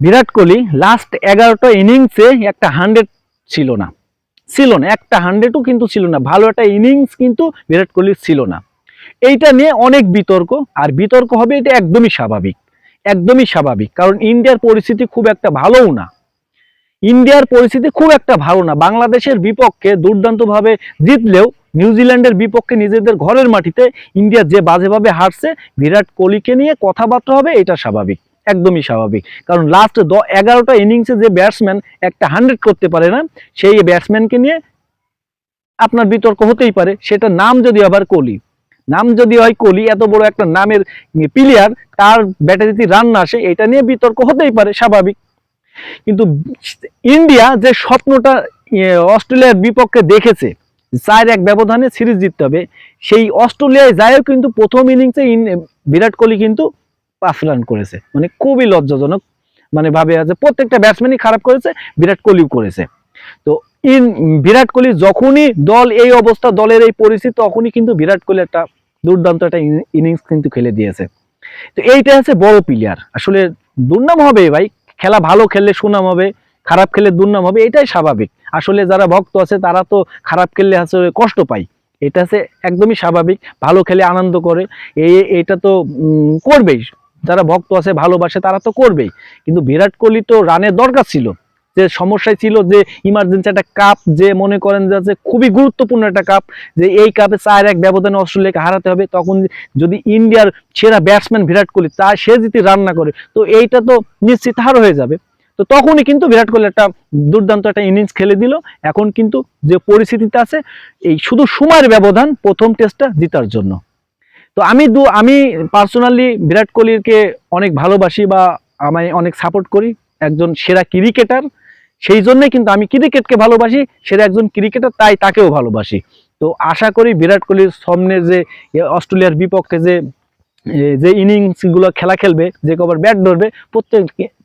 Virat Kohli last 11টা ইনিংসে একটা 100 ছিল না, একটা 100ও কিন্তু ছিল না, ভালো একটা ইনিংস কিন্তু বিরাট কোহলির ছিল না। এইটা নিয়ে অনেক বিতর্ক, আর বিতর্ক হবে এটা একদমই স্বাভাবিক, একদমই স্বাভাবিক, কারণ ইন্ডিয়ার পরিস্থিতি খুব একটা ভালোও না। ইন্ডিয়ার পরিস্থিতি খুব একটা ভালো না। বাংলাদেশের বিপক্ষে দুর্দান্তভাবে জিতলেও নিউজিল্যান্ডের বিপক্ষে নিজেদের ঘরের মাটিতে ইন্ডিয়া যে বাজেভাবে হারছে, বিরাট কোহলিকে নিয়ে কথাবার্তা হবে, এটা স্বাভাবিক, একদমই স্বাভাবিক। কারণ লাস্ট 11টা ইনিংসে যে ব্যাটসম্যান একটা 100 করতে পারে না, সেই ব্যাটসম্যানকে নিয়ে আপনার বিতর্ক হতেই পারে। সেটা নাম যদি আবার কোহলি, নাম যদি হয় কোহলি, এত বড় একটা নামের প্লেয়ার, তার ব্যাটে যদি রান না আসে, এটা নিয়ে বিতর্ক হতেই পারে, স্বাভাবিক। কিন্তু ইন্ডিয়া যে স্বপ্নটা অস্ট্রেলিয়ার বিপক্ষে দেখেছে, 4-1 ব্যবধানে সিরিজ জিততে হবে, সেই অস্ট্রেলিয়ায় যায়ও কিন্তু প্রথম ইনিংসে বিরাট কোহলি কিন্তু 5 রান করেছে, মানে খুবই লজ্জাজনক। মানে ভাবে আছে প্রত্যেকটা ব্যাটসম্যানই খারাপ করেছে, বিরাট কোহলিও করেছে। তো বিরাট কোহলি যখনই দল এই অবস্থা, দলের এই পরিস্থিতি, তখনই কিন্তু বিরাট কোহলি একটা দুর্দান্ত একটা ইনিংস কিন্তু খেলে দিয়েছে। তো এইটা হচ্ছে বড় প্লেয়ার, আসলে দুর্নাম হবে ভাই, খেলা ভালো খেললে সুনাম হবে, খারাপ খেললে দুর্নাম হবে, এটাই স্বাভাবিক। আসলে যারা ভক্ত আছে তারা তো খারাপ খেললে আসলে কষ্ট পায়, এটা হচ্ছে একদমই স্বাভাবিক। ভালো খেলে আনন্দ করে, এইটা তো করবেই, যারা ভক্ত আছে ভালোবাসে তারা তো করবেই। কিন্তু বিরাট কোহলি তো রানের দরকার ছিল, যে সমস্যায় ছিল, যে ইমার্জেন্সি একটা কাপ, যে মনে করেন যে খুবই গুরুত্বপূর্ণ একটা কাপ, যে এই কাপে 4-1 ব্যবধানে অস্ট্রেলিয়াকে হারাতে হবে, তখন যদি ইন্ডিয়ার সেরা ব্যাটসম্যান বিরাট কোহলি সে যদি রান না করে, তো এইটা তো নিশ্চিত হার হয়ে যাবে। তো তখনই কিন্তু বিরাট কোহলি একটা দুর্দান্ত একটা ইনিংস খেলে দিল। এখন কিন্তু যে পরিস্থিতিতে আছে, এই শুধু সময়ের ব্যবধান প্রথম টেস্টটা জেতার জন্য। তো আমি পার্সোনালি বিরাট কোহলিকে অনেক ভালোবাসি, বা আমি অনেক সাপোর্ট করি, একজন সেরা ক্রিকেটার, সেই জন্যই কিন্তু আমি ক্রিকেটকে ভালোবাসি, সেরা একজন ক্রিকেটার, তাই তাকেও ভালোবাসি। তো আশা করি বিরাট কোহলির সামনে যে অস্ট্রেলিয়ার বিপক্ষে যে যে ইনিংসগুলো খেলা খেলবে, যে কবার ব্যাট ধরবে,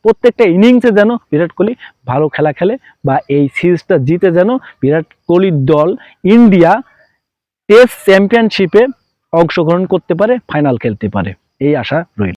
প্রত্যেকটা ইনিংসে যেন বিরাট কোহলি ভালো খেলা খেলে, বা এই সিরিজটা জিতে যেন বিরাট কোহলির দল ইন্ডিয়া টেস্ট চ্যাম্পিয়নশিপে অংশগ্রহণ করতে পারে, ফাইনাল খেলতে পারে, এই আশা রইল।